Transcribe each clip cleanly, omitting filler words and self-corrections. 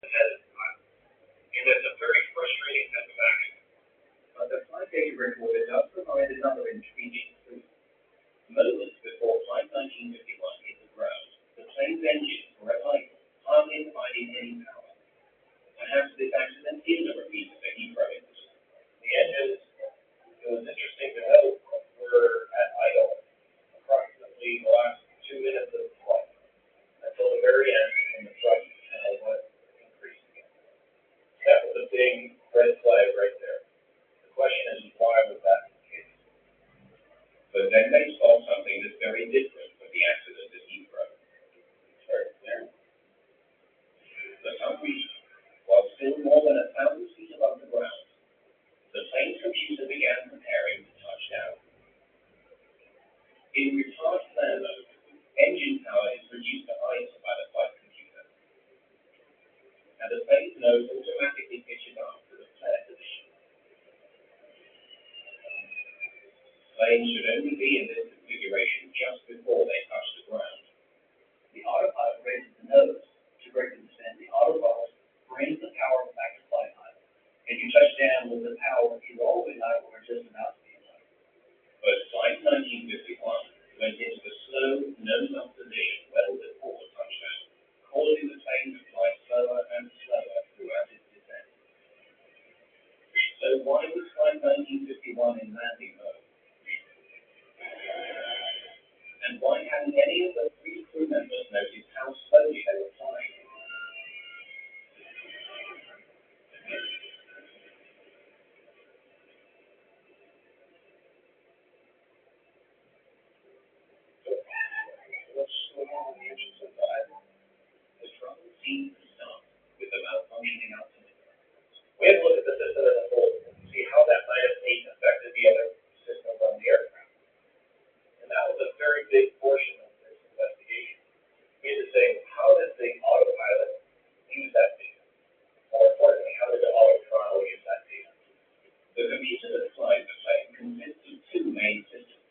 ahead of time. And it's a very frustrating type of action. But the flight data recorder does provide another intriguing clue. Moments before Flight 1951 hit the ground, the plane's engines were at idle, hardly providing any power. Perhaps this accident is a repeat of the Heathrow incident. The engines, it was interesting to note, were at idle approximately the last 2 minutes of the flight until the very end when the thrust was increased again. That was a big red flag right there. The question is, why was that the case? But then they saw something that's very different from the accident at Heathrow. Very clear. For some reason, while still more than 1,000 feet above the ground, the plane's computer began preparing to touch down. In retard flare mode, engine power is reduced to idle by the flight computer, and the plane's nose automatically pitches up to the flare position. Planes should only be in this configuration just before they touch the ground. The autopilot raises the nose to break the descent. The autopilot brings the power back to flight idle, and you touch down with the power either always idle or just about to be idle. But Flight 1951 went into the slow, nose-up position well before touchdown, causing the plane to fly slower and slower throughout its descent. So why was Flight 1951 in landing mode? And why hadn't any of the 3 crew members noticed how slowly they were flying? What's going on with the engines inside? The trouble seems to start with the malfunctioning altimeter. We have to look at the system as a whole and see how that -8 affected the other systems on the aircraft. And that was a very big portion of this investigation. We had to say, how does the autopilot use that data? More importantly, how did the autothrottle use that data? The computer that flies the plane consists of 2 main systems,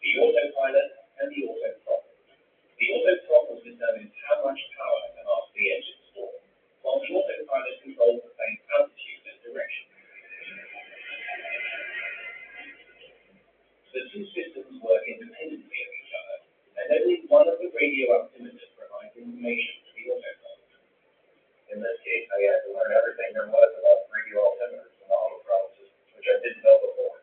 the autopilot and the autothrottle. The autothrottle determines how much power an RC engine stores, while the autopilot controls the plane's altitude and direction. The 2 systems work independently of each other, and only one of the radio altimeters provides information to the autopilot. In this case, I had to learn everything there was about radio altimeters and autothrottle systems, which I didn't know before.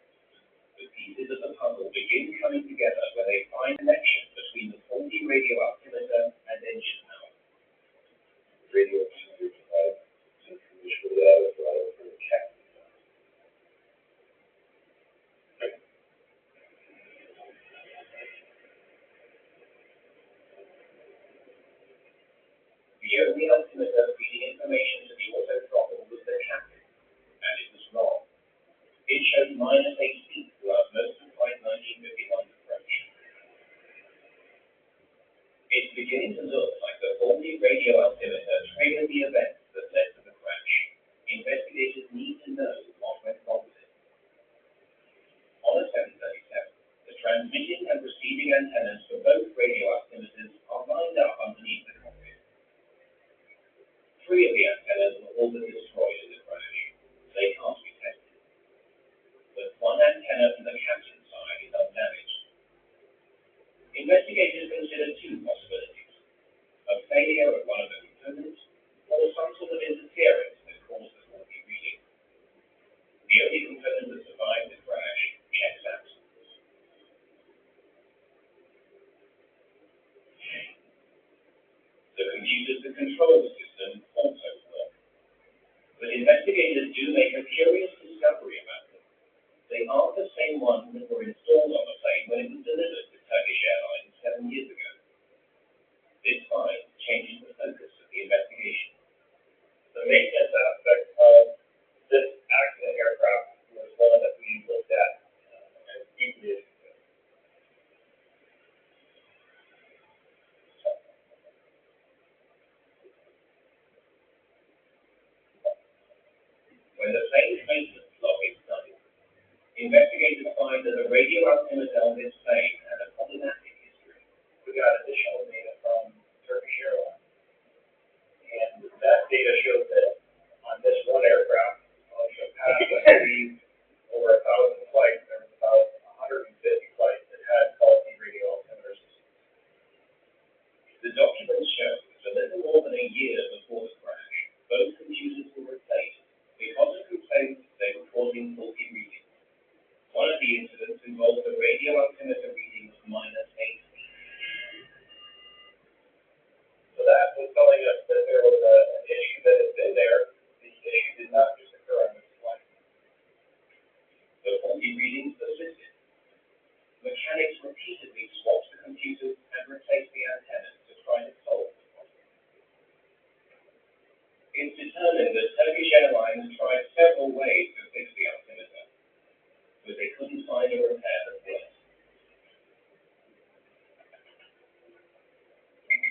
The pieces of the puzzle begin coming together when they find connection between the faulty radio altimeter and engine power. Radio altimeter provides information for the autothrottle for the captain. The only altimeter feeding information to the autothrottle was the captain, and it was wrong. It showed -8 feet throughout most of Flight 1951's approach. It's beginning to look like the faulty radio altimeter triggered the events that led to the crash. Investigators need to know what went wrong with it. On a 737, the transmitting and receiving antennas for both radio altimeters are lined up underneath the cockpit. 3 of the antennas were all but destroyed in the crash. They can't be tested. But one antenna from the captain's side is undamaged. Investigators consider 2 possibilities: a failure of one of the components, or some sort of interference that caused the faulty reading. The only component that survived the crash checks out. The computers that control the system also work. But investigators do make a curious discovery about them. They aren't the same ones that were installed on the plane when it was delivered to Turkish Airlines 7 years ago. This find changes the focus of the investigation. The maintenance aspect of this accident aircraft was one that we looked at as deeply as we could. When the plane's maintenance log is done, investigators find that the radio altimeter on this plane had a problematic history. We got additional data from Turkish Airlines, and that data showed that It's determined that Turkish Airlines tried several ways to fix the altimeter, but they couldn't find a repair that worked.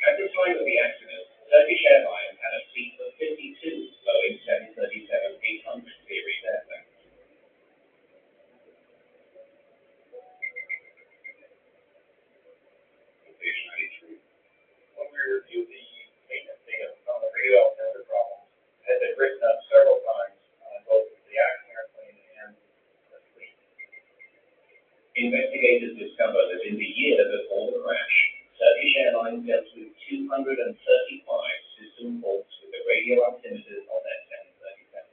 At the time of the accident, Turkish Airlines had a fleet of 52 Boeing 737-800 series airplanes. Page 93. When we reviewed the maintenance data on the radio altimeter problems, it had been written up several times on both the accident airplane and the fleet. Investigators discovered that in the year before the crash, Turkish Airlines dealt with 235 system faults with the radio altimeters on their 737.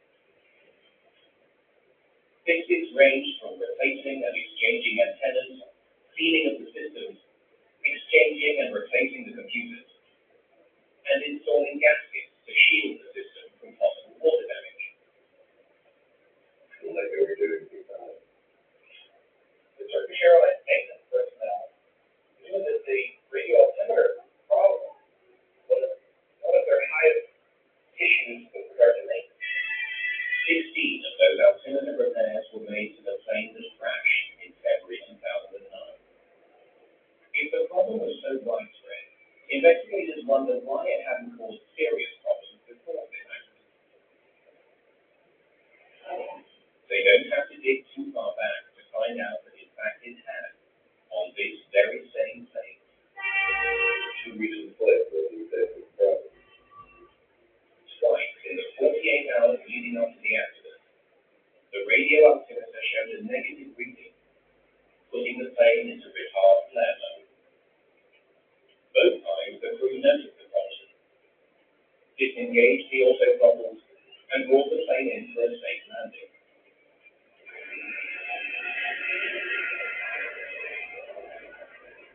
Fixes ranged from replacing and exchanging antennas, cleaning of the systems, exchanging and replacing the computers, and installing gaskets to shield the system from possible water damage. Like they were doing before. The Turkish Airlines maintenance personnel knew that the radio altimeter problem was one of their highest issues with regard to maintenance. 16 of those altimeter repairs were made to the plane that crashed in February 2009. If the problem was so widespread, investigators wondered why it hadn't caused serious problems before this accident. They don't have to dig too far back to find out that in fact it had, on this very same plane. Two reasons left for the problem. Twice in the 48 hours leading up to the accident, the radio altimeter showed a negative reading, putting the plane into retard flare mode. Both times the crew noticed the problem, disengaged the autothrottles, and brought the plane in for a safe landing.